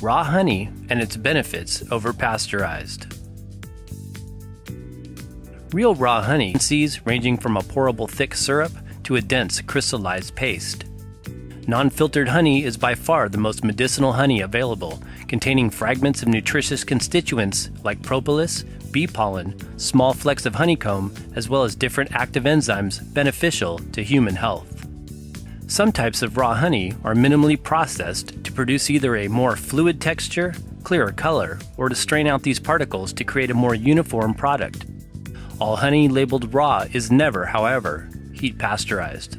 raw honey and its benefits over pasteurized. Real raw honey consists ranging from a pourable thick syrup to a dense crystallized paste. Non-filtered honey is by far the most medicinal honey available, containing fragments of nutritious constituents like propolis, bee pollen, small flecks of honeycomb, as well as different active enzymes beneficial to human health. Some types of raw honey are minimally processed to produce either a more fluid texture, clearer color, or to strain out these particles to create a more uniform product. All honey labeled raw is never, however, heat pasteurized.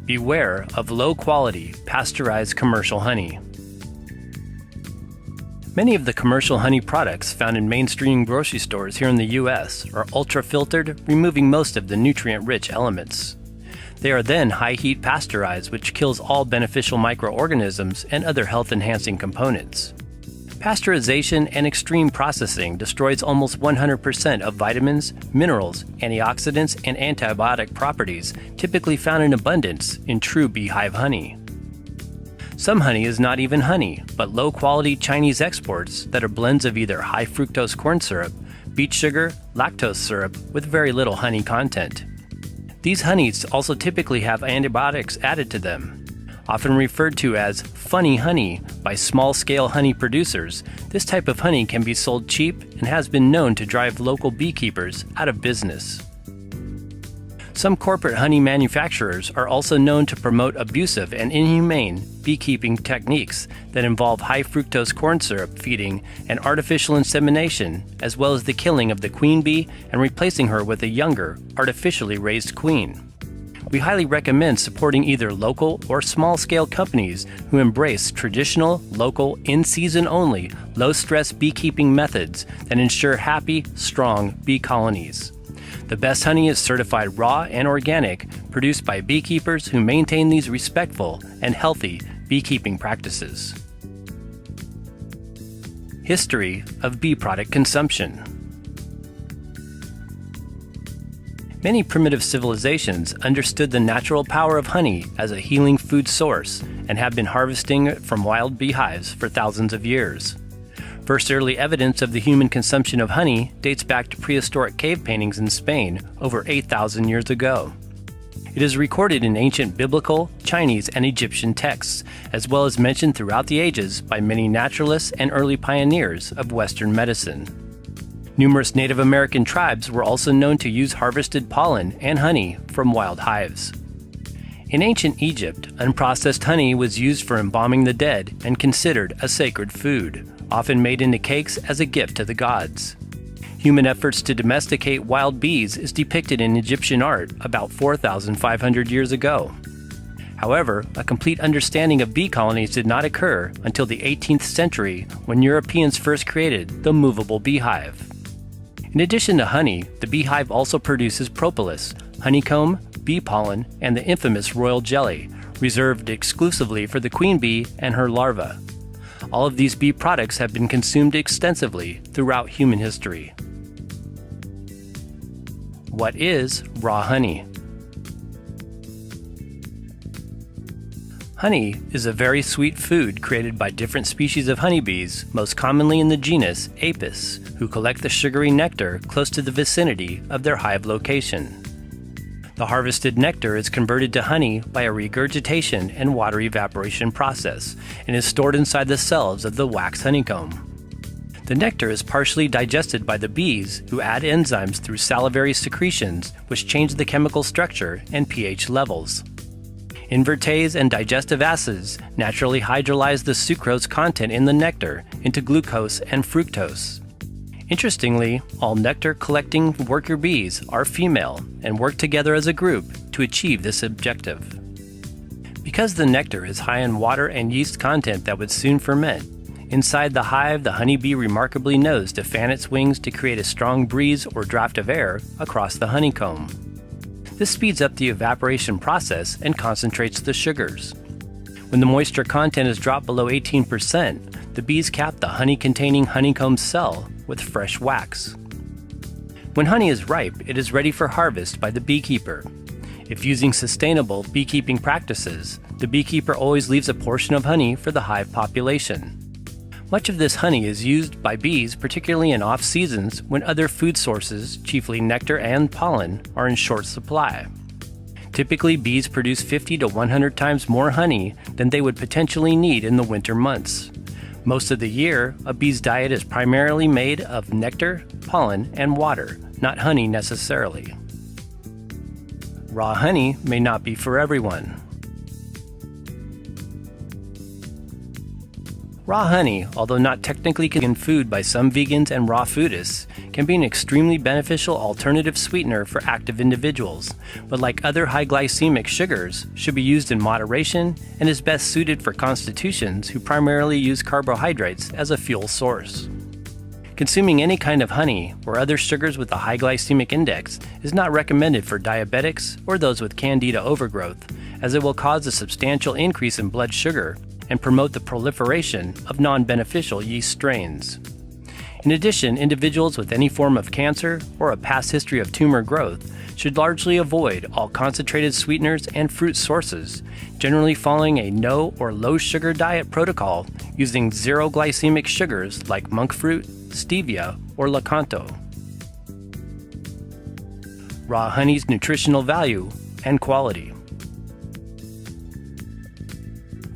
Beware of low-quality, pasteurized commercial honey. Many of the commercial honey products found in mainstream grocery stores here in the U.S. are ultra-filtered, removing most of the nutrient-rich elements. They are then high-heat pasteurized, which kills all beneficial microorganisms and other health-enhancing components. Pasteurization and extreme processing destroys almost 100% of vitamins, minerals, antioxidants, and antibiotic properties typically found in abundance in true beehive honey. Some honey is not even honey, but low-quality Chinese exports that are blends of either high fructose corn syrup, beet sugar, lactose syrup with very little honey content. These honeys also typically have antibiotics added to them. Often referred to as funny honey by small-scale honey producers, this type of honey can be sold cheap and has been known to drive local beekeepers out of business. Some corporate honey manufacturers are also known to promote abusive and inhumane beekeeping techniques that involve high fructose corn syrup feeding and artificial insemination, as well as the killing of the queen bee and replacing her with a younger, artificially raised queen. We highly recommend supporting either local or small-scale companies who embrace traditional, local, in-season only, low-stress beekeeping methods that ensure happy, strong bee colonies. The best honey is certified raw and organic, produced by beekeepers who maintain these respectful and healthy beekeeping practices. History of bee product consumption. Many primitive civilizations understood the natural power of honey as a healing food source and have been harvesting it from wild beehives for thousands of years. First early evidence of the human consumption of honey dates back to prehistoric cave paintings in Spain over 8,000 years ago. It is recorded in ancient biblical, Chinese, and Egyptian texts, as well as mentioned throughout the ages by many naturalists and early pioneers of Western medicine. Numerous Native American tribes were also known to use harvested pollen and honey from wild hives. In ancient Egypt, unprocessed honey was used for embalming the dead and considered a sacred food, often made into cakes as a gift to the gods. Human efforts to domesticate wild bees is depicted in Egyptian art about 4,500 years ago. However, a complete understanding of bee colonies did not occur until the 18th century when Europeans first created the movable beehive. In addition to honey, the beehive also produces propolis, honeycomb, bee pollen, and the infamous royal jelly, reserved exclusively for the queen bee and her larvae. All of these bee products have been consumed extensively throughout human history. What is raw honey? Honey is a very sweet food created by different species of honeybees, most commonly in the genus Apis, who collect the sugary nectar close to the vicinity of their hive location. The harvested nectar is converted to honey by a regurgitation and water evaporation process and is stored inside the cells of the wax honeycomb. The nectar is partially digested by the bees, who add enzymes through salivary secretions which change the chemical structure and pH levels. Invertase and digestive acids naturally hydrolyze the sucrose content in the nectar into glucose and fructose. Interestingly, all nectar-collecting worker bees are female and work together as a group to achieve this objective. Because the nectar is high in water and yeast content that would soon ferment, inside the hive the honeybee remarkably knows to fan its wings to create a strong breeze or draft of air across the honeycomb. This speeds up the evaporation process and concentrates the sugars. When the moisture content is dropped below 18%, the bees cap the honey-containing honeycomb cell with fresh wax. When honey is ripe, it is ready for harvest by the beekeeper. If using sustainable beekeeping practices, The beekeeper always leaves a portion of honey for the hive population. Much of this honey is used by bees, particularly in off-seasons when other food sources, chiefly nectar and pollen, are in short supply. Typically, bees produce 50 to 100 times more honey than they would potentially need in the winter months. Most of the year, a bee's diet is primarily made of nectar, pollen, and water, not honey necessarily. Raw honey may not be for everyone. Raw honey, although not technically considered food by some vegans and raw foodists, can be an extremely beneficial alternative sweetener for active individuals, but like other high glycemic sugars, should be used in moderation and is best suited for constitutions who primarily use carbohydrates as a fuel source. Consuming any kind of honey or other sugars with a high glycemic index is not recommended for diabetics or those with candida overgrowth, as it will cause a substantial increase in blood sugar and promote the proliferation of non-beneficial yeast strains. In addition, individuals with any form of cancer or a past history of tumor growth should largely avoid all concentrated sweeteners and fruit sources, generally following a no or low sugar diet protocol using zero glycemic sugars like monk fruit, stevia, or lakanto. Raw honey's nutritional value and quality.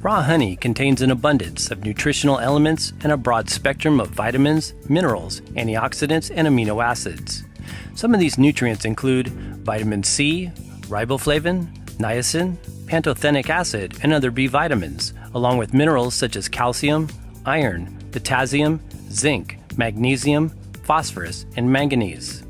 Raw honey contains an abundance of nutritional elements and a broad spectrum of vitamins, minerals, antioxidants, and amino acids. Some of these nutrients include vitamin C, riboflavin, niacin, pantothenic acid, and other B vitamins, along with minerals such as calcium, iron, potassium, zinc, magnesium, phosphorus, and manganese.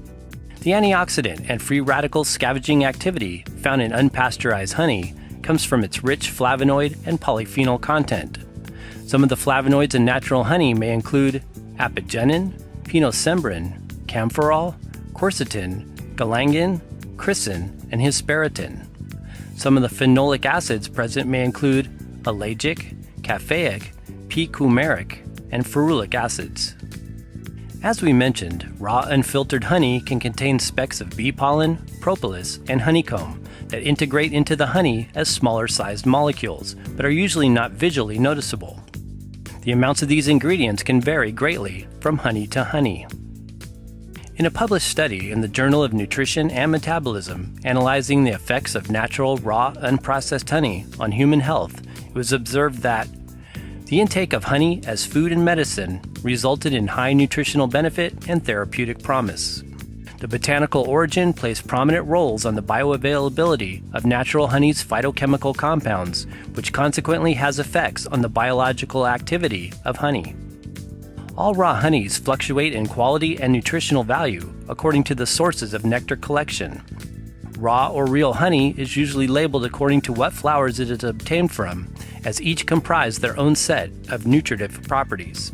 The antioxidant and free radical scavenging activity found in unpasteurized honey comes from its rich flavonoid and polyphenol content. Some of the flavonoids in natural honey may include apigenin, pinosembrin, camphorol, quercetin, galangin, chrysin, and hesperitin. Some of the phenolic acids present may include ellagic, caffeic, p-coumaric, and ferulic acids. As we mentioned, raw unfiltered honey can contain specks of bee pollen, propolis, and honeycomb that integrate into the honey as smaller-sized molecules, but are usually not visually noticeable. The amounts of these ingredients can vary greatly from honey to honey. In a published study in the Journal of Nutrition and Metabolism analyzing the effects of natural, raw, unprocessed honey on human health, it was observed that the intake of honey as food and medicine resulted in high nutritional benefit and therapeutic promise. The botanical origin plays prominent roles on the bioavailability of natural honey's phytochemical compounds, which consequently has effects on the biological activity of honey. All raw honeys fluctuate in quality and nutritional value according to the sources of nectar collection. Raw or real honey is usually labeled according to what flowers it is obtained from, as each comprise their own set of nutritive properties.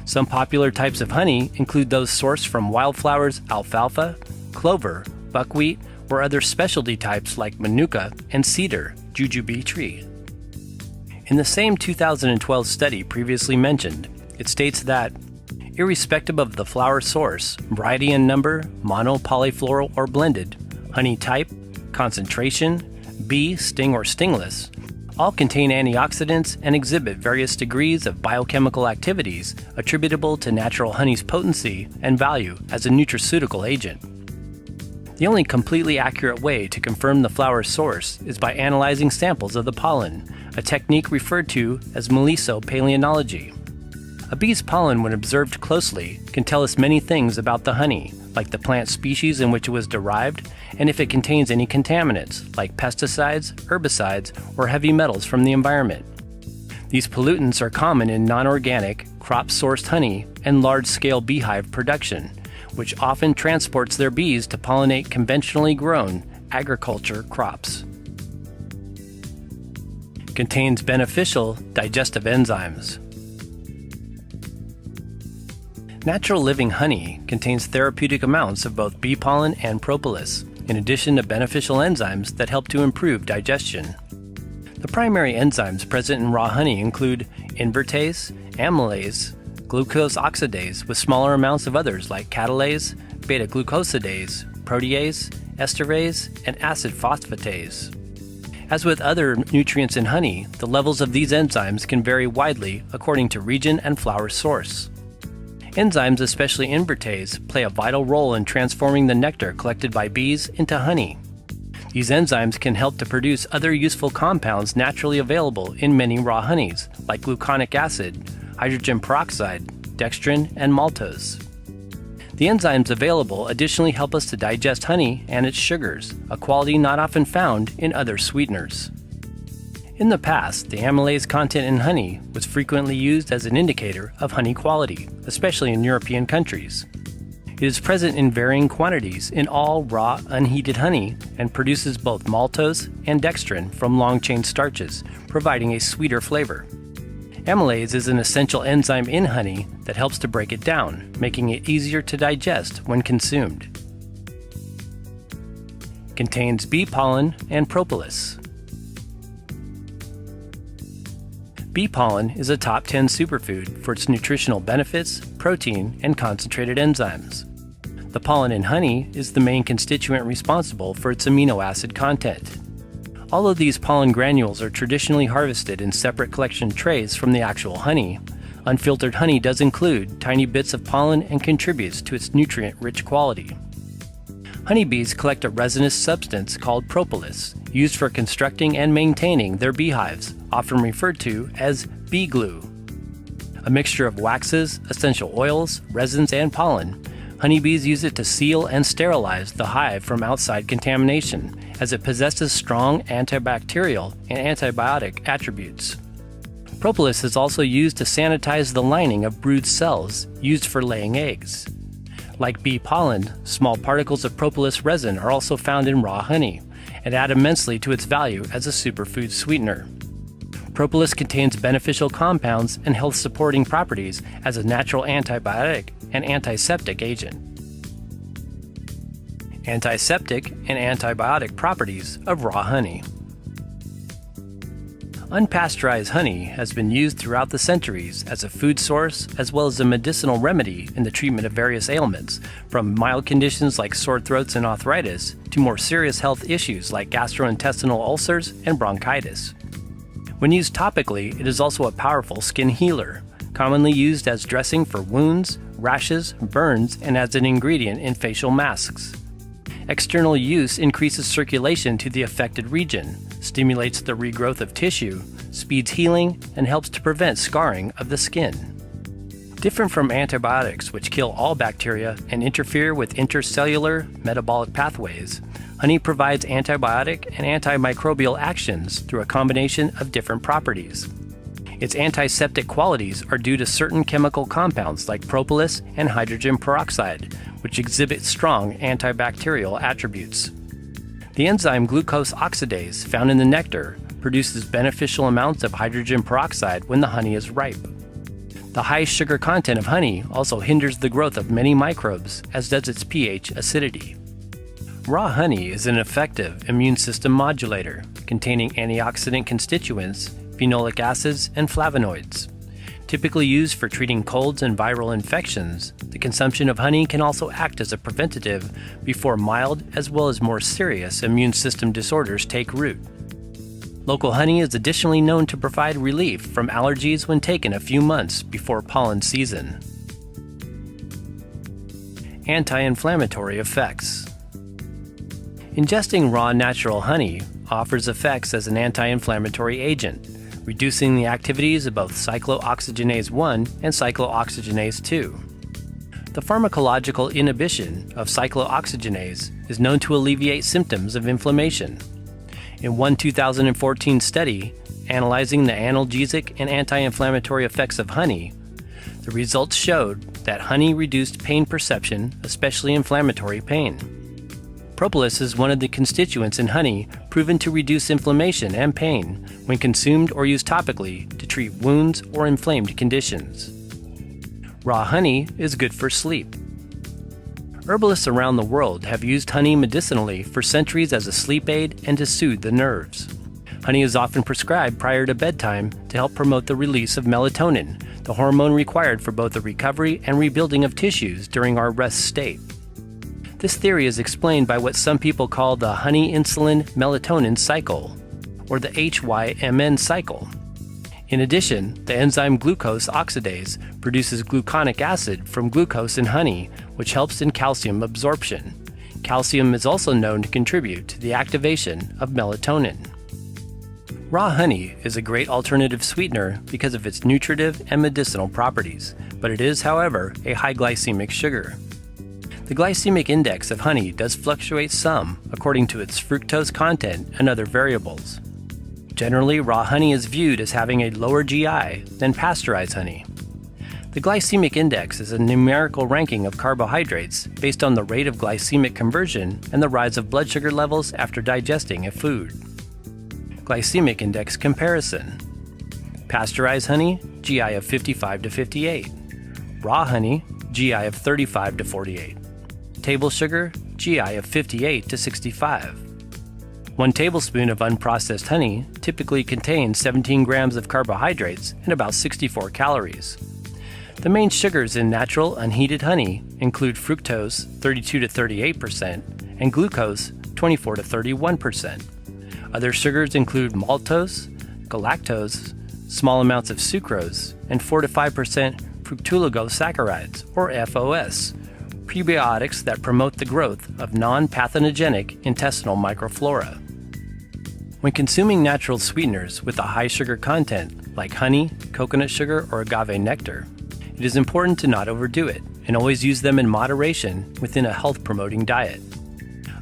Some popular types of honey include those sourced from wildflowers, alfalfa, clover, buckwheat, or other specialty types like manuka and cedar, jujube tree. In the same 2012 study previously mentioned, it states that, irrespective of the flower source, variety and number, mono, polyfloral, or blended, honey type, concentration, bee, sting or stingless, all contain antioxidants and exhibit various degrees of biochemical activities attributable to natural honey's potency and value as a nutraceutical agent. The only completely accurate way to confirm the flower's source is by analyzing samples of the pollen, a technique referred to as melisopaleontology. A bee's pollen, when observed closely, can tell us many things about the honey, like the plant species in which it was derived, and if it contains any contaminants, like pesticides, herbicides, or heavy metals from the environment. These pollutants are common in non-organic, crop-sourced honey and large-scale beehive production, which often transports their bees to pollinate conventionally grown agriculture crops. Contains beneficial digestive enzymes. Natural living honey contains therapeutic amounts of both bee pollen and propolis, in addition to beneficial enzymes that help to improve digestion. The primary enzymes present in raw honey include invertase, amylase, glucose oxidase, with smaller amounts of others like catalase, beta-glucosidase, protease, esterase, and acid phosphatase. As with other nutrients in honey, the levels of these enzymes can vary widely according to region and flower source. Enzymes, especially invertase, play a vital role in transforming the nectar collected by bees into honey. These enzymes can help to produce other useful compounds naturally available in many raw honeys, like gluconic acid, hydrogen peroxide, dextrin, and maltose. The enzymes available additionally help us to digest honey and its sugars, a quality not often found in other sweeteners. In the past, the amylase content in honey was frequently used as an indicator of honey quality, especially in European countries. It is present in varying quantities in all raw, unheated honey and produces both maltose and dextrin from long-chain starches, providing a sweeter flavor. Amylase is an essential enzyme in honey that helps to break it down, making it easier to digest when consumed. Contains bee pollen and propolis. Bee pollen is a top 10 superfood for its nutritional benefits, protein, and concentrated enzymes. The pollen in honey is the main constituent responsible for its amino acid content. Although these pollen granules are traditionally harvested in separate collection trays from the actual honey, unfiltered honey does include tiny bits of pollen and contributes to its nutrient-rich quality. Honeybees collect a resinous substance called propolis, used for constructing and maintaining their beehives, often referred to as bee glue. A mixture of waxes, essential oils, resins, and pollen, honeybees use it to seal and sterilize the hive from outside contamination, as it possesses strong antibacterial and antibiotic attributes. Propolis is also used to sanitize the lining of brood cells used for laying eggs. Like bee pollen, small particles of propolis resin are also found in raw honey and add immensely to its value as a superfood sweetener. Propolis contains beneficial compounds and health-supporting properties as a natural antibiotic and antiseptic agent. Antiseptic and antibiotic properties of raw honey. Unpasteurized honey has been used throughout the centuries as a food source as well as a medicinal remedy in the treatment of various ailments, from mild conditions like sore throats and arthritis to more serious health issues like gastrointestinal ulcers and bronchitis. When used topically, it is also a powerful skin healer, commonly used as dressing for wounds, rashes, burns, and as an ingredient in facial masks. External use increases circulation to the affected region, stimulates the regrowth of tissue, speeds healing, and helps to prevent scarring of the skin. Different from antibiotics, which kill all bacteria and interfere with intercellular metabolic pathways, honey provides antibiotic and antimicrobial actions through a combination of different properties. Its antiseptic qualities are due to certain chemical compounds like propolis and hydrogen peroxide, which exhibit strong antibacterial attributes. The enzyme glucose oxidase found in the nectar produces beneficial amounts of hydrogen peroxide when the honey is ripe. The high sugar content of honey also hinders the growth of many microbes, as does its pH acidity. Raw honey is an effective immune system modulator, containing antioxidant constituents, phenolic acids, and flavonoids. Typically used for treating colds and viral infections, the consumption of honey can also act as a preventative before mild as well as more serious immune system disorders take root. Local honey is additionally known to provide relief from allergies when taken a few months before pollen season. Anti-inflammatory effects. Ingesting raw natural honey offers effects as an anti-inflammatory agent, reducing the activities of both cyclooxygenase 1 and cyclooxygenase 2. The pharmacological inhibition of cyclooxygenase is known to alleviate symptoms of inflammation. In one 2014 study analyzing the analgesic and anti-inflammatory effects of honey, the results showed that honey reduced pain perception, especially inflammatory pain. Propolis is one of the constituents in honey proven to reduce inflammation and pain when consumed or used topically to treat wounds or inflamed conditions. Raw honey is good for sleep. Herbalists around the world have used honey medicinally for centuries as a sleep aid and to soothe the nerves. Honey is often prescribed prior to bedtime to help promote the release of melatonin, the hormone required for both the recovery and rebuilding of tissues during our rest state. This theory is explained by what some people call the honey-insulin-melatonin cycle, or the HYMN cycle. In addition, the enzyme glucose oxidase produces gluconic acid from glucose in honey, which helps in calcium absorption. Calcium is also known to contribute to the activation of melatonin. Raw honey is a great alternative sweetener because of its nutritive and medicinal properties, but it is, however, a high glycemic sugar. The glycemic index of honey does fluctuate some according to its fructose content and other variables. Generally, raw honey is viewed as having a lower GI than pasteurized honey. The glycemic index is a numerical ranking of carbohydrates based on the rate of glycemic conversion and the rise of blood sugar levels after digesting a food. Glycemic index comparison. Pasteurized honey, GI of 55 to 58. Raw honey, GI of 35 to 48. Table sugar, GI of 58 to 65. 1 tablespoon of unprocessed honey typically contains 17 grams of carbohydrates and about 64 calories. The main sugars in natural unheated honey include fructose 32 to 38% and glucose 24 to 31%. Other sugars include maltose, galactose, small amounts of sucrose, and 4 to 5% fructooligosaccharides, or FOS, prebiotics that promote the growth of non-pathogenic intestinal microflora. When consuming natural sweeteners with a high sugar content, like honey, coconut sugar, or agave nectar, it is important to not overdo it and always use them in moderation within a health-promoting diet.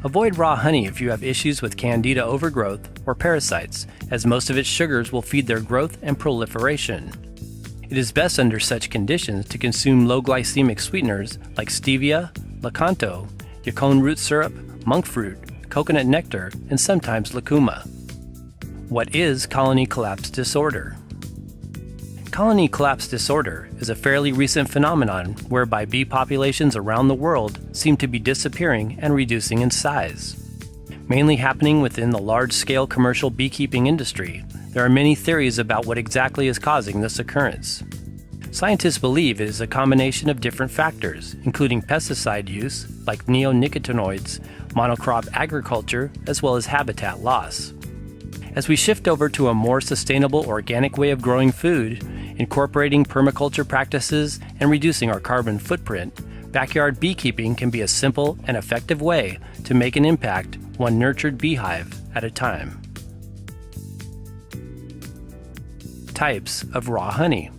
Avoid raw honey if you have issues with candida overgrowth or parasites, as most of its sugars will feed their growth and proliferation. It is best under such conditions to consume low glycemic sweeteners like stevia, lakanto, yacon root syrup, monk fruit, coconut nectar, and sometimes lucuma. What is colony collapse disorder? Colony collapse disorder is a fairly recent phenomenon whereby bee populations around the world seem to be disappearing and reducing in size. Mainly happening within the large-scale commercial beekeeping industry, there are many theories about what exactly is causing this occurrence. Scientists believe it is a combination of different factors, including pesticide use, like neonicotinoids, monocrop agriculture, as well as habitat loss. As we shift over to a more sustainable organic way of growing food, incorporating permaculture practices, and reducing our carbon footprint, backyard beekeeping can be a simple and effective way to make an impact one nurtured beehive at a time. Types of raw honey.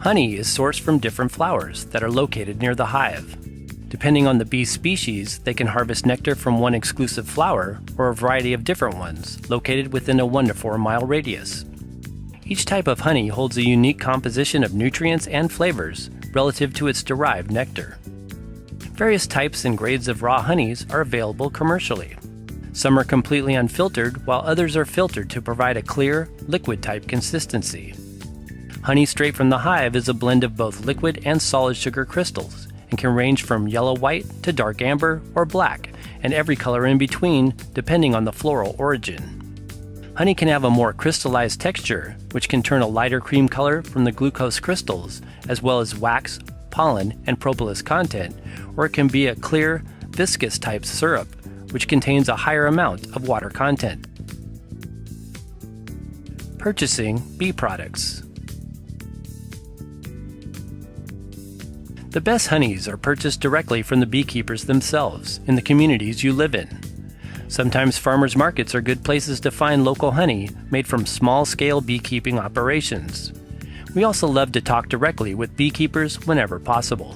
Honey is sourced from different flowers that are located near the hive. Depending on the bee species, they can harvest nectar from one exclusive flower or a variety of different ones located within a 1 to 4 mile radius. Each type of honey holds a unique composition of nutrients and flavors relative to its derived nectar. Various types and grades of raw honeys are available commercially. Some are completely unfiltered, while others are filtered to provide a clear, liquid-type consistency. Honey straight from the hive is a blend of both liquid and solid sugar crystals, and can range from yellow-white to dark amber or black, and every color in between depending on the floral origin. Honey can have a more crystallized texture, which can turn a lighter cream color from the glucose crystals, as well as wax, pollen, and propolis content, or it can be a clear, viscous-type syrup, which contains a higher amount of water content. Purchasing bee products. The best honeys are purchased directly from the beekeepers themselves in the communities you live in. Sometimes farmers markets are good places to find local honey made from small-scale beekeeping operations. We also love to talk directly with beekeepers whenever possible.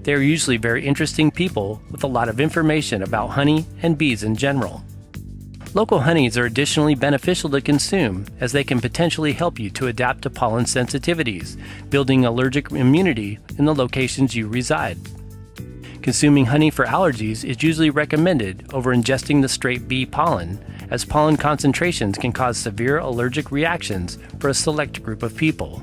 They are usually very interesting people with a lot of information about honey and bees in general. Local honeys are additionally beneficial to consume as they can potentially help you to adapt to pollen sensitivities, building allergic immunity in the locations you reside. Consuming honey for allergies is usually recommended over ingesting the straight bee pollen, as pollen concentrations can cause severe allergic reactions for a select group of people.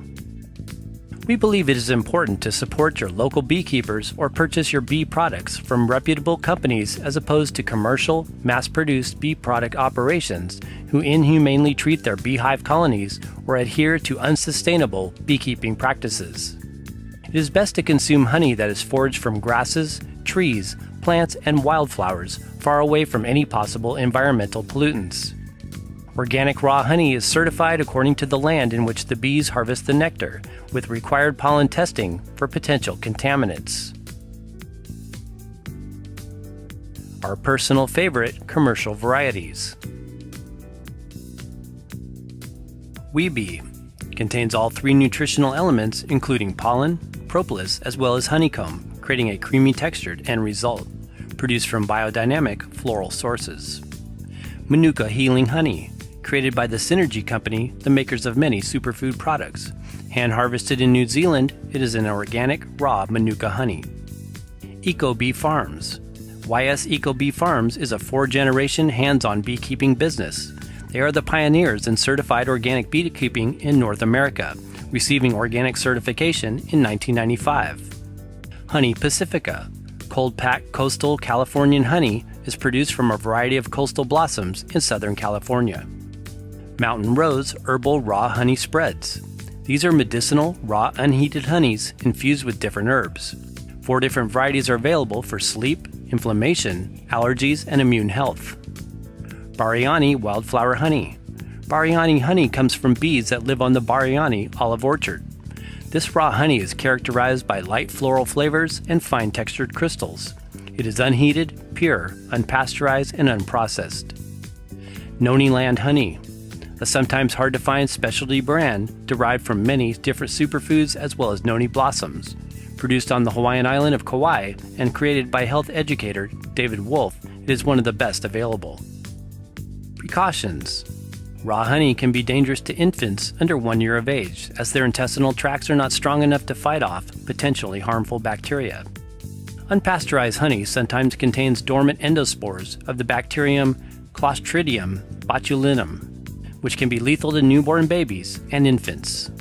We believe it is important to support your local beekeepers or purchase your bee products from reputable companies as opposed to commercial, mass-produced bee product operations who inhumanely treat their beehive colonies or adhere to unsustainable beekeeping practices. It is best to consume honey that is foraged from grasses, trees, plants, and wildflowers far away from any possible environmental pollutants. Organic raw honey is certified according to the land in which the bees harvest the nectar, with required pollen testing for potential contaminants. Our personal favorite commercial varieties. Wee Bee contains all 3 nutritional elements, including pollen, propolis, as well as honeycomb, creating a creamy textured end result, produced from biodynamic floral sources. Manuka Healing Honey, created by the Synergy Company, the makers of many superfood products. Hand-harvested in New Zealand, it is an organic, raw Manuka honey. Eco Bee Farms. YS Eco Bee Farms is a 4-generation hands-on beekeeping business. They are the pioneers in certified organic beekeeping in North America, receiving organic certification in 1995. Honey Pacifica. Cold-packed coastal Californian honey is produced from a variety of coastal blossoms in Southern California. Mountain Rose Herbal Raw Honey Spreads. These are medicinal, raw, unheated honeys infused with different herbs. 4 different varieties are available for sleep, inflammation, allergies, and immune health. Bariani Wildflower Honey. Bariani honey comes from bees that live on the Bariani olive orchard. This raw honey is characterized by light floral flavors and fine textured crystals. It is unheated, pure, unpasteurized, and unprocessed. Noni Land Honey. A sometimes hard-to-find specialty brand derived from many different superfoods as well as noni blossoms. Produced on the Hawaiian island of Kauai and created by health educator David Wolf, it is one of the best available. Precautions. Raw honey can be dangerous to infants under 1 year of age, as their intestinal tracts are not strong enough to fight off potentially harmful bacteria. Unpasteurized honey sometimes contains dormant endospores of the bacterium Clostridium botulinum, which can be lethal to newborn babies and infants.